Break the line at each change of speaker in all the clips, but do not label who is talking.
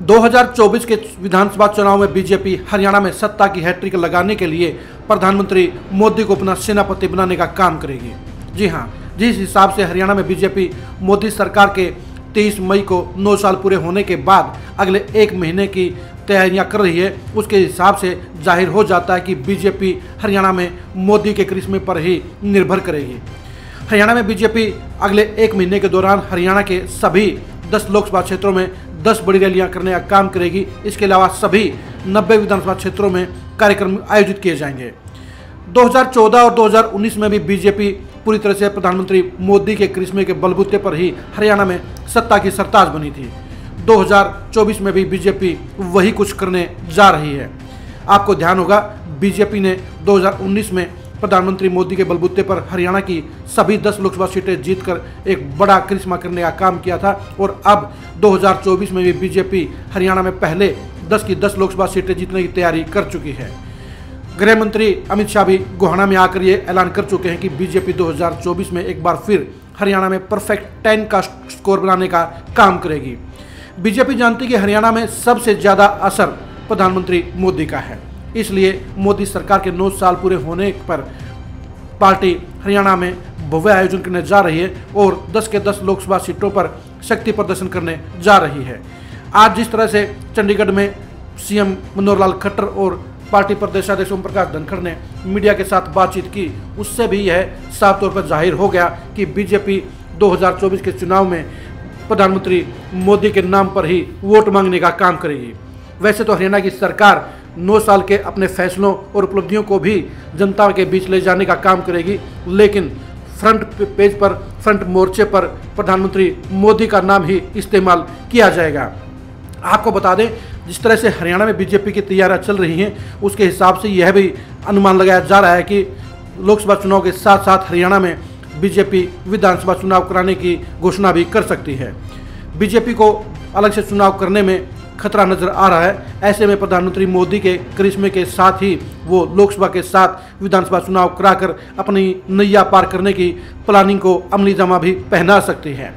2024 के विधानसभा चुनाव में बीजेपी हरियाणा में सत्ता की हैट्रिक लगाने के लिए प्रधानमंत्री मोदी को अपना सेनापति बनाने का काम करेगी। जी हां, जिस हिसाब से हरियाणा में बीजेपी मोदी सरकार के 23 मई को 9 साल पूरे होने के बाद अगले 1 महीने की तैयारियां कर रही है, उसके हिसाब से जाहिर हो जाता है कि बीजेपी हरियाणा में मोदी के करिश्मे पर ही निर्भर करेगी। हरियाणा में बीजेपी अगले 1 महीने के दौरान हरियाणा के सभी 10 लोकसभा क्षेत्रों में 10 बड़ी रैलियां करने का काम करेगी। इसके अलावा सभी 90 विधानसभा क्षेत्रों में कार्यक्रम आयोजित किए जाएंगे। 2014 और 2019 में भी बीजेपी पूरी तरह से प्रधानमंत्री मोदी के करिश्मे के बलबूते पर ही हरियाणा में सत्ता की सरताज बनी थी। 2024 में भी बीजेपी वही कुछ करने जा रही है। आपको ध्यान होगा, बीजेपी ने 2019 में प्रधानमंत्री मोदी के बलबूते पर हरियाणा की सभी 10 लोकसभा सीटें जीतकर एक बड़ा करिश्मा करने का काम किया था और अब 2024 में भी बीजेपी हरियाणा में पहले 10 की 10 लोकसभा सीटें जीतने की तैयारी कर चुकी है। गृह मंत्री अमित शाह भी गोहाना में आकर ये ऐलान कर चुके हैं कि बीजेपी 2024 में एक बार फिर हरियाणा में परफेक्ट 10 का स्कोर बनाने का काम करेगी। बीजेपी जानती है कि हरियाणा में सबसे ज़्यादा असर प्रधानमंत्री मोदी का है, इसलिए मोदी सरकार के 9 साल पूरे होने पर पार्टी हरियाणा में भव्य आयोजन करने जा रही है और 10 के 10 लोकसभा सीटों पर शक्ति प्रदर्शन करने जा रही है। आज जिस तरह से चंडीगढ़ में सीएम मनोहर लाल खट्टर और पार्टी प्रदेशाध्यक्ष ओम प्रकाश धनखड़ ने मीडिया के साथ बातचीत की, उससे भी यह साफ तौर पर जाहिर हो गया कि बीजेपी 2024 के चुनाव में प्रधानमंत्री मोदी के नाम पर ही वोट मांगने का काम करेगी। वैसे तो हरियाणा की सरकार 9 साल के अपने फैसलों और उपलब्धियों को भी जनता के बीच ले जाने का काम करेगी, लेकिन फ्रंट पेज पर, फ्रंट मोर्चे पर प्रधानमंत्री मोदी का नाम ही इस्तेमाल किया जाएगा। आपको बता दें, जिस तरह से हरियाणा में बीजेपी की तैयारियां चल रही हैं, उसके हिसाब से यह भी अनुमान लगाया जा रहा है कि लोकसभा चुनाव के साथ साथ हरियाणा में बीजेपी विधानसभा चुनाव कराने की घोषणा भी कर सकती है। बीजेपी को अलग से चुनाव करने में खतरा नजर आ रहा है। ऐसे में प्रधानमंत्री मोदी के करिश्मे के साथ ही वो लोकसभा के साथ विधानसभा चुनाव कराकर अपनी नैया पार करने की प्लानिंग को अमली जामा भी पहना सकती है।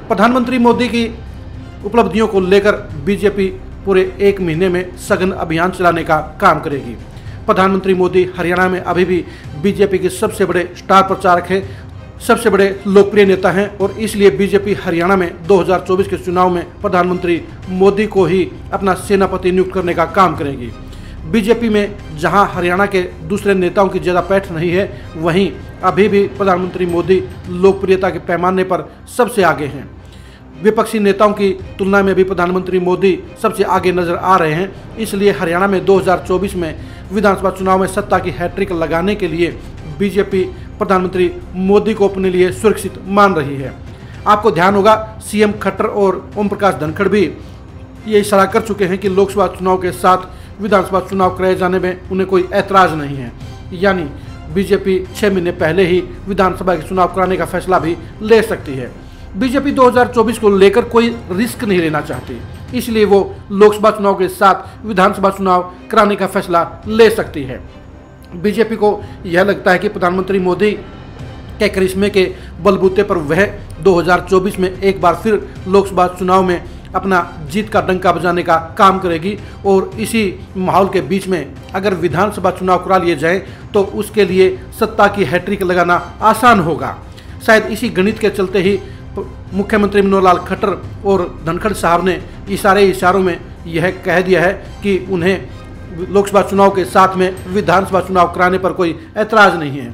प्रधानमंत्री मोदी की उपलब्धियों को लेकर बीजेपी पूरे 1 महीने में सघन अभियान चलाने का काम करेगी। प्रधानमंत्री मोदी हरियाणा में अभी भी बीजेपी के सबसे बड़े स्टार प्रचारक हैं, सबसे बड़े लोकप्रिय नेता हैं और इसलिए बीजेपी हरियाणा में 2024 के चुनाव में प्रधानमंत्री मोदी को ही अपना सेनापति नियुक्त करने का काम करेगी। बीजेपी में जहां हरियाणा के दूसरे नेताओं की ज़्यादा पैठ नहीं है, वहीं अभी भी प्रधानमंत्री मोदी लोकप्रियता के पैमाने पर सबसे आगे हैं। विपक्षी नेताओं की तुलना में भी प्रधानमंत्री मोदी सबसे आगे नजर आ रहे हैं। इसलिए हरियाणा में 2024 में विधानसभा चुनाव में सत्ता की हैट्रिक लगाने के लिए बीजेपी प्रधानमंत्री मोदी को अपने लिए सुरक्षित मान रही है। आपको ध्यान होगा, सीएम खट्टर और ओम प्रकाश धनखड़ भी ये इशारा कर चुके हैं कि लोकसभा चुनाव के साथ विधानसभा चुनाव कराए जाने में उन्हें कोई ऐतराज नहीं है। यानी बीजेपी 6 महीने पहले ही विधानसभा के चुनाव कराने का फैसला भी ले सकती है। बीजेपी 2024 को लेकर कोई रिस्क नहीं लेना चाहती, इसलिए वो लोकसभा चुनाव के साथ विधानसभा चुनाव कराने का फैसला ले सकती है। बीजेपी को यह लगता है कि प्रधानमंत्री मोदी के करिश्मे के बलबूते पर वह 2024 में एक बार फिर लोकसभा चुनाव में अपना जीत का डंका बजाने का काम करेगी और इसी माहौल के बीच में अगर विधानसभा चुनाव करा लिए जाएं तो उसके लिए सत्ता की हैट्रिक लगाना आसान होगा। शायद इसी गणित के चलते ही मुख्यमंत्री मनोहर लाल खट्टर और धनखड़ साहब ने इशारों में यह कह दिया है कि उन्हें लोकसभा चुनाव के साथ में विधानसभा चुनाव कराने पर कोई ऐतराज नहीं है।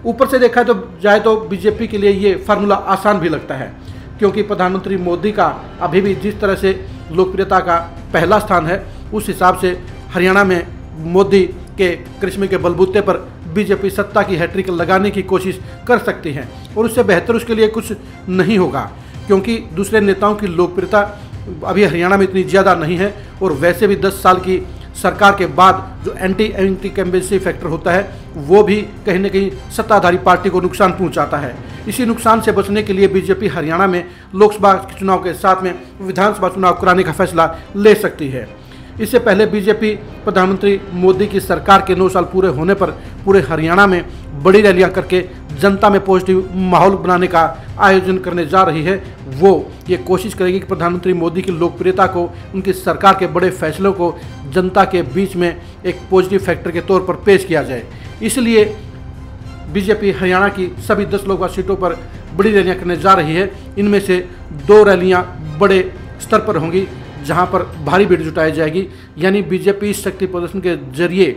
ऊपर से देखा जाए तो बीजेपी के लिए ये फार्मूला आसान भी लगता है, क्योंकि प्रधानमंत्री मोदी का अभी भी जिस तरह से लोकप्रियता का पहला स्थान है, उस हिसाब से हरियाणा में मोदी के करिश्मे के बलबूते पर बीजेपी सत्ता की हैट्रिक लगाने की कोशिश कर सकती है और उससे बेहतर उसके लिए कुछ नहीं होगा, क्योंकि दूसरे नेताओं की लोकप्रियता अभी हरियाणा में इतनी ज़्यादा नहीं है और वैसे भी 10 साल की सरकार के बाद जो एंटी इनकम्बेंसी फैक्टर होता है वो भी कहीं न कहीं सत्ताधारी पार्टी को नुकसान पहुंचाता है। इसी नुकसान से बचने के लिए बीजेपी हरियाणा में लोकसभा चुनाव के साथ में विधानसभा चुनाव कराने का फैसला ले सकती है। इससे पहले बीजेपी प्रधानमंत्री मोदी की सरकार के 9 साल पूरे होने पर पूरे हरियाणा में बड़ी रैलियां करके जनता में पॉजिटिव माहौल बनाने का आयोजन करने जा रही है, वो ये कोशिश करेगी कि प्रधानमंत्री मोदी की लोकप्रियता को, उनकी सरकार के बड़े फैसलों को जनता के बीच में एक पॉजिटिव फैक्टर के तौर पर पेश किया जाए। इसलिए बीजेपी हरियाणा की सभी 10 लोकसभा सीटों पर बड़ी रैलियां करने जा रही है। इनमें से 2 रैलियां बड़े स्तर पर होंगी जहां पर भारी भीड़ जुटाई जाएगी। यानी बीजेपी शक्ति प्रदर्शन के जरिए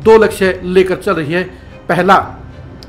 2 लक्ष्य लेकर चल रही है। पहला,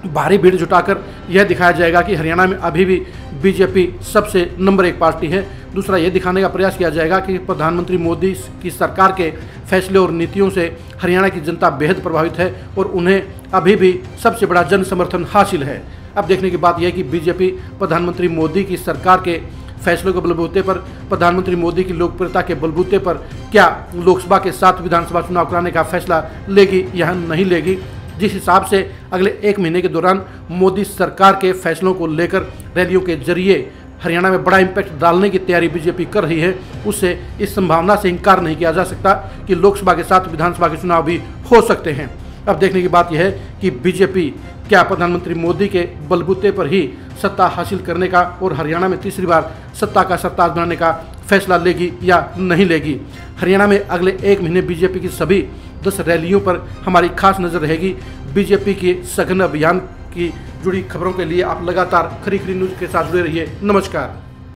भारी भीड़ जुटाकर यह दिखाया जाएगा कि हरियाणा में अभी भी बीजेपी सबसे नंबर 1 पार्टी है। दूसरा, यह दिखाने का प्रयास किया जाएगा कि प्रधानमंत्री मोदी की सरकार के फैसले और नीतियों से हरियाणा की जनता बेहद प्रभावित है और उन्हें अभी भी सबसे बड़ा जन समर्थन हासिल है। अब देखने की बात यह है कि बीजेपी प्रधानमंत्री मोदी की सरकार के फैसलों के बलबूते पर, प्रधानमंत्री मोदी की लोकप्रियता के बलबूते पर क्या लोकसभा के साथ विधानसभा चुनाव कराने का फैसला लेगी या नहीं लेगी। जिस हिसाब से अगले 1 महीने के दौरान मोदी सरकार के फैसलों को लेकर रैलियों के जरिए हरियाणा में बड़ा इम्पैक्ट डालने की तैयारी बीजेपी कर रही है, उससे इस संभावना से इनकार नहीं किया जा सकता कि लोकसभा के साथ विधानसभा के चुनाव भी हो सकते हैं। अब देखने की बात यह है कि बीजेपी क्या प्रधानमंत्री मोदी के बलबूते पर ही सत्ता हासिल करने का और हरियाणा में तीसरी बार सत्ता का सरताज बनाने का फैसला लेगी या नहीं लेगी। हरियाणा में अगले 1 महीने बीजेपी की सभी 10 रैलियों पर हमारी खास नज़र रहेगी। बीजेपी के सघन अभियान की जुड़ी खबरों के लिए आप लगातार खरी खरी न्यूज़ के साथ जुड़े रहिए। नमस्कार।